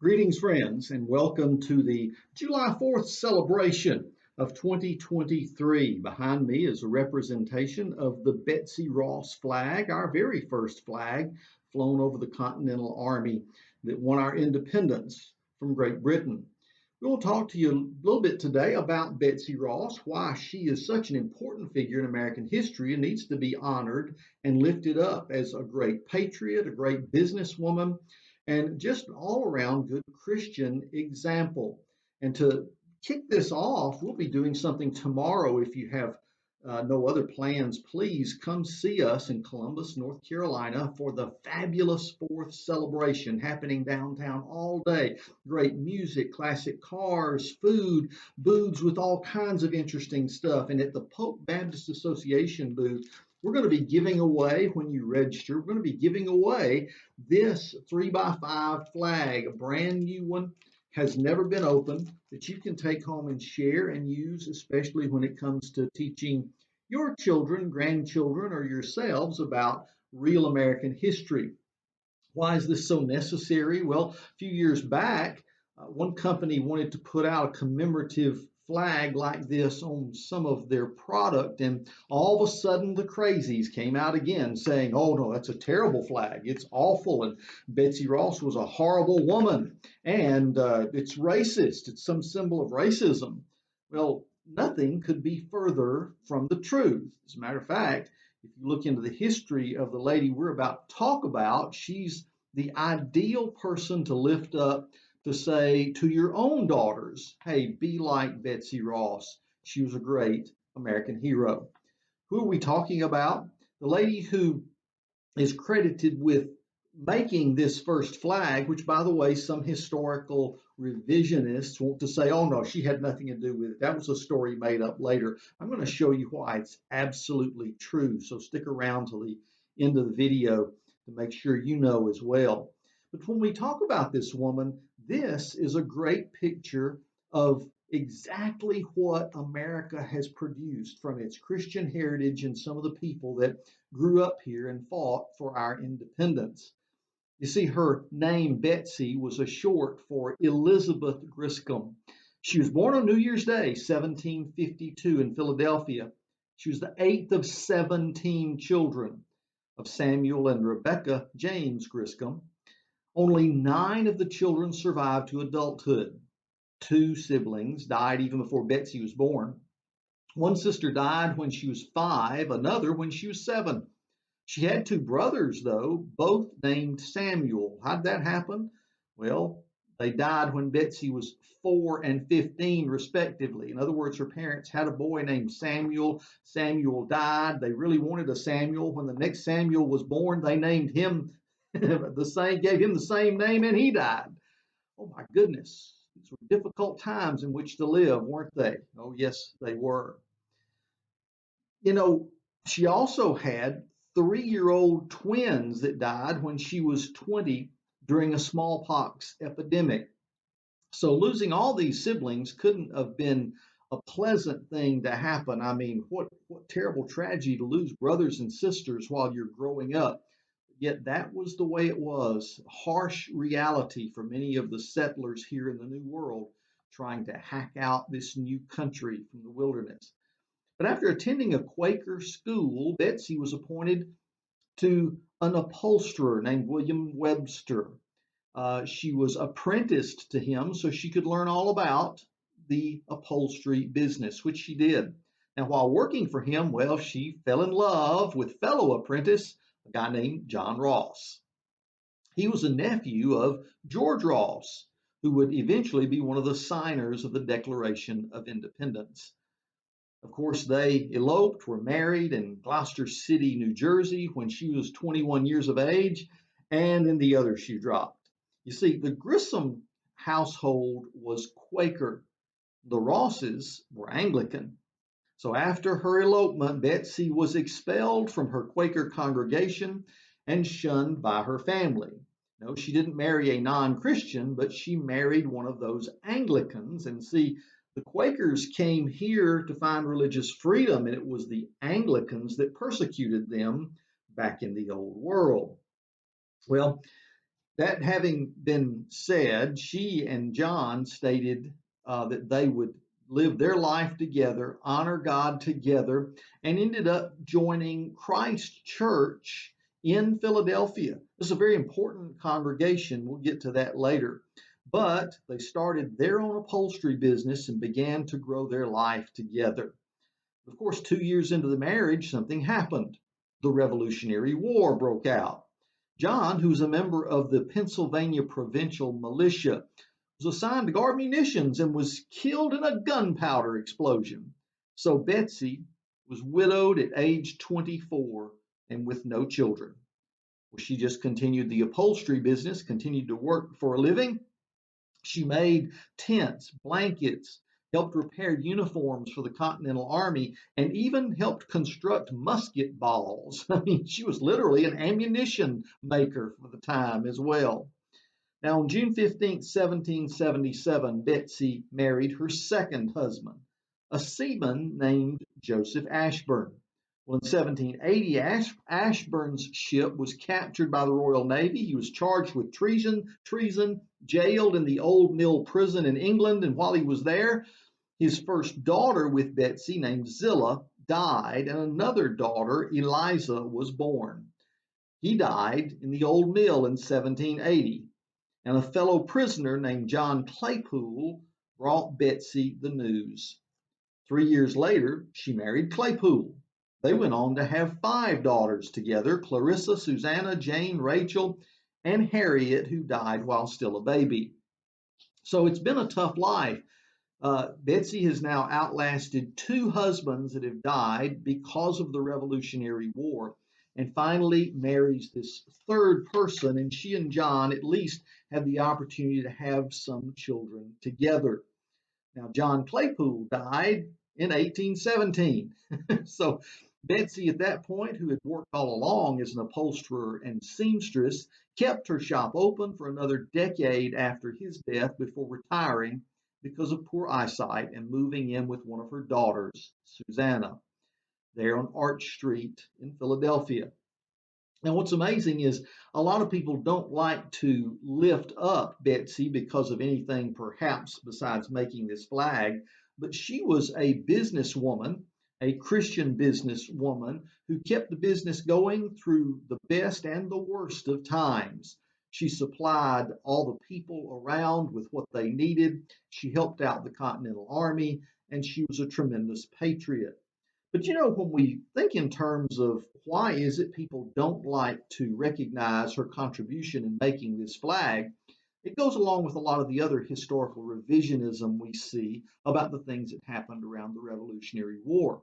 Greetings, friends, and welcome to the July 4th celebration of 2023. Behind me is a representation of the Betsy Ross flag, our very first flag flown over the Continental Army that won our independence from Great Britain. We'll talk to you a little bit today about Betsy Ross, why she is such an important figure in American history and needs to be honored and lifted up as a great patriot, a great businesswoman, and just an all around good Christian example. And to kick this off, we'll be doing something tomorrow. If you have no other plans, please come see us in Columbus, North Carolina for the fabulous 4th celebration happening downtown all day. Great music, classic cars, food, booths with all kinds of interesting stuff. And at the Polk Baptist Association booth, we're going to be giving away, when you register, we're going to be giving away this 3x5 flag, a brand new one, has never been opened, that you can take home and share and use, especially when it comes to teaching your children, grandchildren, or yourselves about real American history. Why is this so necessary? Well, a few years back, one company wanted to put out a commemorative flag like this on some of their product, and all of a sudden the crazies came out again saying, oh no, that's a terrible flag, it's awful, and Betsy Ross was a horrible woman, and it's racist, it's some symbol of racism. Well, nothing could be further from the truth. As a matter of fact, if you look into the history of the lady we're about to talk about, she's the ideal person to lift up, to say to your own daughters, hey, be like Betsy Ross. She was a great American hero. Who are we talking about? The lady who is credited with making this first flag, which, by the way, some historical revisionists want to say, oh no, she had nothing to do with it. That was a story made up later. I'm going to show you why it's absolutely true. So stick around till the end of the video to make sure you know as well. But when we talk about this woman, this is a great picture of exactly what America has produced from its Christian heritage and some of the people that grew up here and fought for our independence. You see, her name, Betsy, was a short for Elizabeth Griscom. She was born on New Year's Day, 1752, in Philadelphia. She was the 8th of 17 children of Samuel and Rebecca James Griscom. Only 9 of the children survived to adulthood. 2 siblings died even before Betsy was born. One sister died when she was 5, another when she was 7. She had 2 brothers, though, both named Samuel. How did that happen? Well, they died when Betsy was 4 and 15, respectively. In other words, her parents had a boy named Samuel. Samuel died. They really wanted a Samuel. When the next Samuel was born, they named him gave him the same name, and he died. Oh my goodness. These were difficult times in which to live, weren't they? Oh, yes, they were. You know, she also had 3-year-old twins that died when she was 20 during a smallpox epidemic. So losing all these siblings couldn't have been a pleasant thing to happen. I mean, what terrible tragedy to lose brothers and sisters while you're growing up. Yet that was the way it was. Harsh reality for many of the settlers here in the New World trying to hack out this new country from the wilderness. But after attending a Quaker school, Betsy was appointed to an upholsterer named William Webster. She was apprenticed to him so she could learn all about the upholstery business, which she did. Now, while working for him, well, she fell in love with fellow apprentice, a guy named John Ross. He was a nephew of George Ross, who would eventually be one of the signers of the Declaration of Independence. Of course, they eloped, were married in Gloucester City, New Jersey, when she was 21 years of age, and then the other shoe dropped. You see, the Grissom household was Quaker. The Rosses were Anglican. So after her elopement, Betsy was expelled from her Quaker congregation and shunned by her family. No, she didn't marry a non-Christian, but she married one of those Anglicans. And see, the Quakers came here to find religious freedom, and it was the Anglicans that persecuted them back in the old world. Well, That having been said, she and John stated that they would live their life together, honor God together, and ended up joining Christ Church in Philadelphia. This is a very important congregation. We'll get to that later. But they started their own upholstery business and began to grow their life together. Of course, 2 years into the marriage, something happened. The Revolutionary War broke out. John, who's a member of the Pennsylvania Provincial Militia, was assigned to guard munitions and was killed in a gunpowder explosion. So Betsy was widowed at age 24 and with no children. Well, she just continued the upholstery business, continued to work for a living. She made tents, blankets, helped repair uniforms for the Continental Army, and even helped construct musket balls. I mean, she was literally an ammunition maker for the time as well. Now, on June 15th, 1777, Betsy married her second husband, a seaman named Joseph Ashburn. Well, in 1780, Ashburn's ship was captured by the Royal Navy. He was charged with treason, jailed in the Old Mill prison in England, and while he was there, his first daughter with Betsy, named Zillah, died, and another daughter, Eliza, was born. He died in the Old Mill in 1780, and a fellow prisoner named John Claypool brought Betsy the news. 3 years later, she married Claypool. They went on to have 5 daughters together: Clarissa, Susanna, Jane, Rachel, and Harriet, who died while still a baby. So it's been a tough life. Betsy has now outlasted 2 husbands that have died because of the Revolutionary War, and finally marries this third person, and she and John at least have the opportunity to have some children together. Now, John Claypool died in 1817. So Betsy, at that point, who had worked all along as an upholsterer and seamstress, kept her shop open for another decade after his death before retiring because of poor eyesight and moving in with one of her daughters, Susanna, there on Arch Street in Philadelphia. Now, what's amazing is a lot of people don't like to lift up Betsy because of anything perhaps besides making this flag, but she was a businesswoman, a Christian businesswoman who kept the business going through the best and the worst of times. She supplied all the people around with what they needed. She helped out the Continental Army, and she was a tremendous patriot. But when we think in terms of why is it people don't like to recognize her contribution in making this flag, it goes along with a lot of the other historical revisionism we see about the things that happened around the Revolutionary War.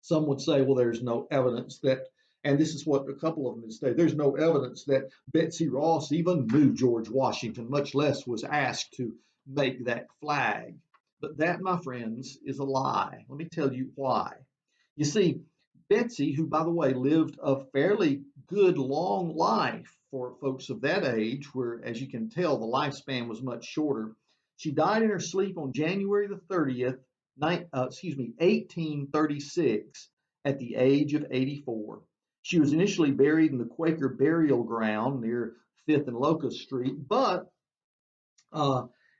Some would say, well, there's no evidence that, and this is what a couple of them would say, there's no evidence that Betsy Ross even knew George Washington, much less was asked to make that flag. But that, my friends, is a lie. Let me tell you why. You see, Betsy, who, by the way, lived a fairly good long life for folks of that age, where, as you can tell, the lifespan was much shorter. She died in her sleep on January the 30th, 1836, at the age of 84. She was initially buried in the Quaker burial ground near 5th and Locust Street, but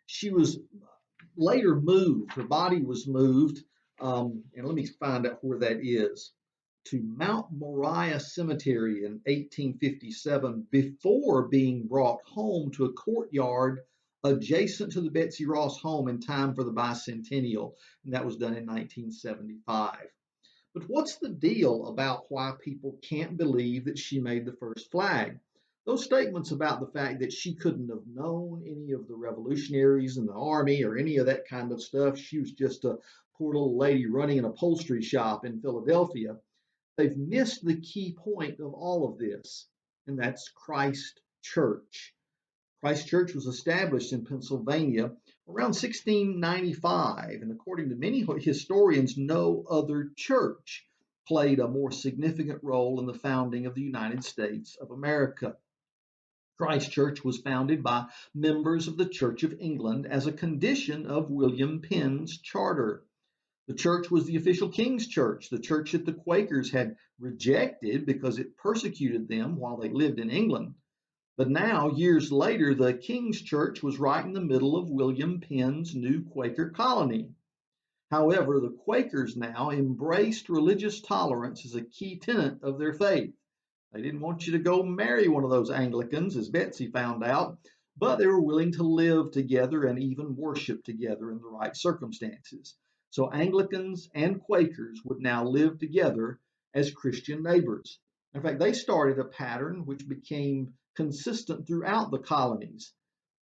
she was later moved. Her body was moved, and let me find out where that is, to Mount Moriah Cemetery in 1857 before being brought home to a courtyard adjacent to the Betsy Ross home in time for the bicentennial, and that was done in 1975. But what's the deal about why people can't believe that she made the first flag? Those statements about the fact that she couldn't have known any of the revolutionaries in the army or any of that kind of stuff, she was just a poor little lady running an upholstery shop in Philadelphia, they've missed the key point of all of this, and that's Christ Church. Christ Church was established in Pennsylvania around 1695, and according to many historians, no other church played a more significant role in the founding of the United States of America. Christ Church was founded by members of the Church of England as a condition of William Penn's charter. The church was the official King's Church, the church that the Quakers had rejected because it persecuted them while they lived in England. But now, years later, the King's Church was right in the middle of William Penn's new Quaker colony. However, the Quakers now embraced religious tolerance as a key tenet of their faith. They didn't want you to go marry one of those Anglicans, as Betsy found out, but they were willing to live together and even worship together in the right circumstances. So Anglicans and Quakers would now live together as Christian neighbors. In fact, they started a pattern which became consistent throughout the colonies.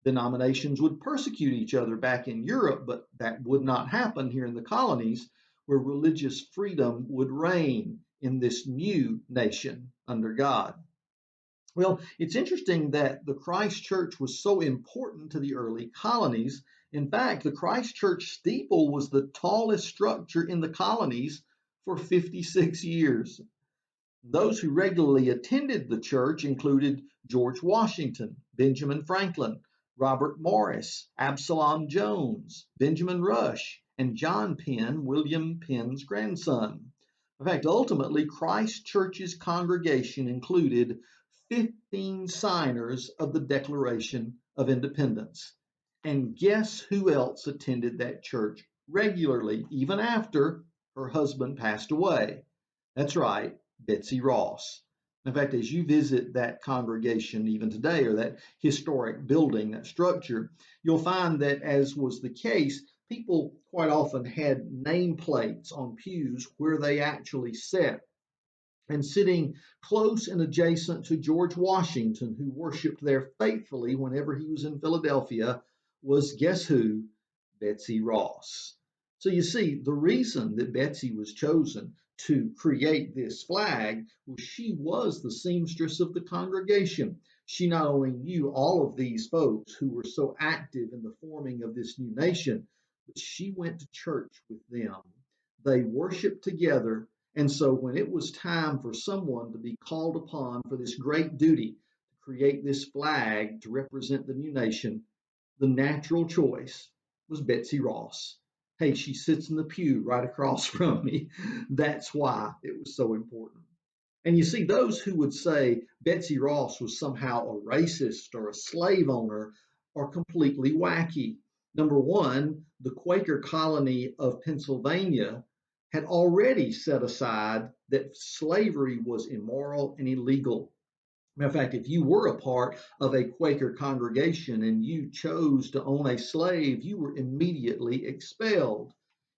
Denominations would persecute each other back in Europe, but that would not happen here in the colonies, where religious freedom would reign in this new nation under God. Well, it's interesting that the Christ Church was so important to the early colonies. In fact, the Christ Church steeple was the tallest structure in the colonies for 56 years. Those who regularly attended the church included George Washington, Benjamin Franklin, Robert Morris, Absalom Jones, Benjamin Rush, and John Penn, William Penn's grandson. In fact, ultimately, Christ Church's congregation included 15 signers of the Declaration of Independence. And guess who else attended that church regularly, even after her husband passed away? That's right, Betsy Ross. In fact, as you visit that congregation even today, or that historic building, that structure, you'll find that, as was the case, people quite often had nameplates on pews where they actually sat. And sitting close and adjacent to George Washington, who worshiped there faithfully whenever he was in Philadelphia, was guess who? Betsy Ross. So you see, the reason that Betsy was chosen to create this flag was she was the seamstress of the congregation. She not only knew all of these folks who were so active in the forming of this new nation, but she went to church with them. They worshiped together, and so when it was time for someone to be called upon for this great duty to create this flag to represent the new nation, the natural choice was Betsy Ross. Hey, she sits in the pew right across from me. That's why it was so important. And you see, those who would say Betsy Ross was somehow a racist or a slave owner are completely wacky. Number one, the Quaker colony of Pennsylvania had already set aside that slavery was immoral and illegal. Matter of fact, if you were a part of a Quaker congregation and you chose to own a slave, you were immediately expelled.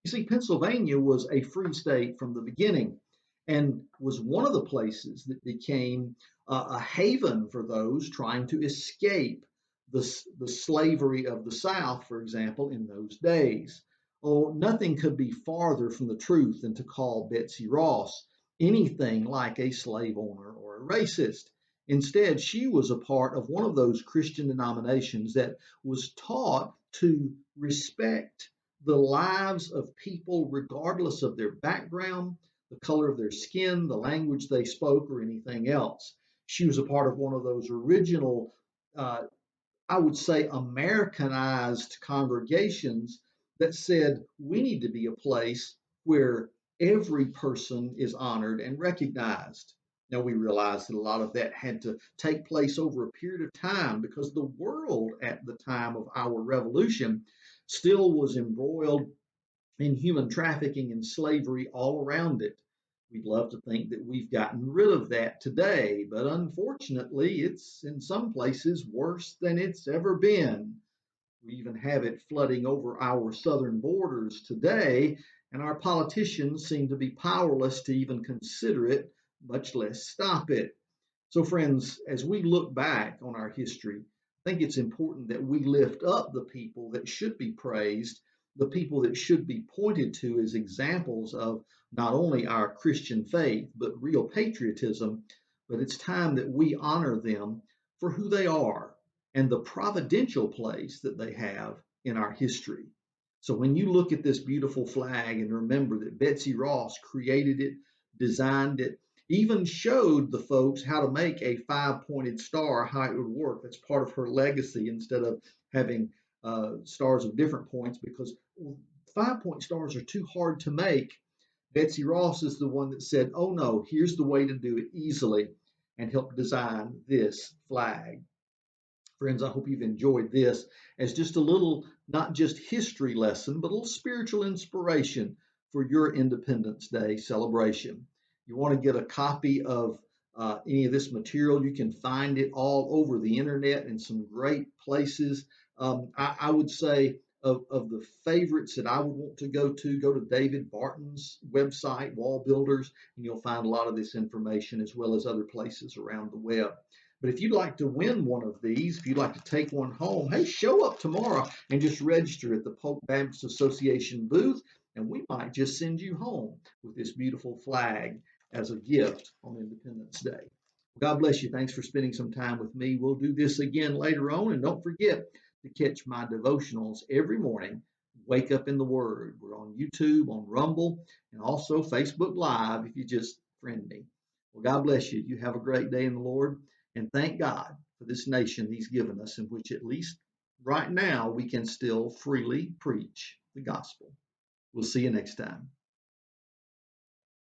You see, Pennsylvania was a free state from the beginning and was one of the places that became a haven for those trying to escape the slavery of the South, for example, in those days. Oh, nothing could be farther from the truth than to call Betsy Ross anything like a slave owner or a racist. Instead, she was a part of one of those Christian denominations that was taught to respect the lives of people regardless of their background, the color of their skin, the language they spoke, or anything else. She was a part of one of those original, I would say, Americanized congregations that said we need to be a place where every person is honored and recognized. Now, we realize that a lot of that had to take place over a period of time because the world at the time of our revolution still was embroiled in human trafficking and slavery all around it. We'd love to think that we've gotten rid of that today, but unfortunately, it's in some places worse than it's ever been. We even have it flooding over our southern borders today, and our politicians seem to be powerless to even consider it, much less stop it. So, friends, as we look back on our history, I think it's important that we lift up the people that should be praised, the people that should be pointed to as examples of not only our Christian faith, but real patriotism. But it's time that we honor them for who they are and the providential place that they have in our history. So when you look at this beautiful flag and remember that Betsy Ross created it, designed it, even showed the folks how to make a five-pointed star, how it would work. That's part of her legacy instead of having stars of different points because five-point stars are too hard to make. Betsy Ross is the one that said, oh no, here's the way to do it easily and helped design this flag. Friends, I hope you've enjoyed this as just a little, not just history lesson, but a little spiritual inspiration for your Independence Day celebration. You want to get a copy of any of this material, you can find it all over the internet in some great places. I would say of the favorites that I would want to go to David Barton's website, Wall Builders, and you'll find a lot of this information as well as other places around the web. But if you'd like to win one of these, if you'd like to take one home, hey, show up tomorrow and just register at the Polk Baptist Association booth, and we might just send you home with this beautiful flag as a gift on Independence Day. God bless you. Thanks for spending some time with me. We'll do this again later on, and don't forget to catch my devotionals every morning. Wake Up in the Word. We're on YouTube, on Rumble, and also Facebook Live if you just friend me. Well, God bless you. You have a great day in the Lord. And thank God for this nation He's given us, in which at least right now we can still freely preach the gospel. We'll see you next time.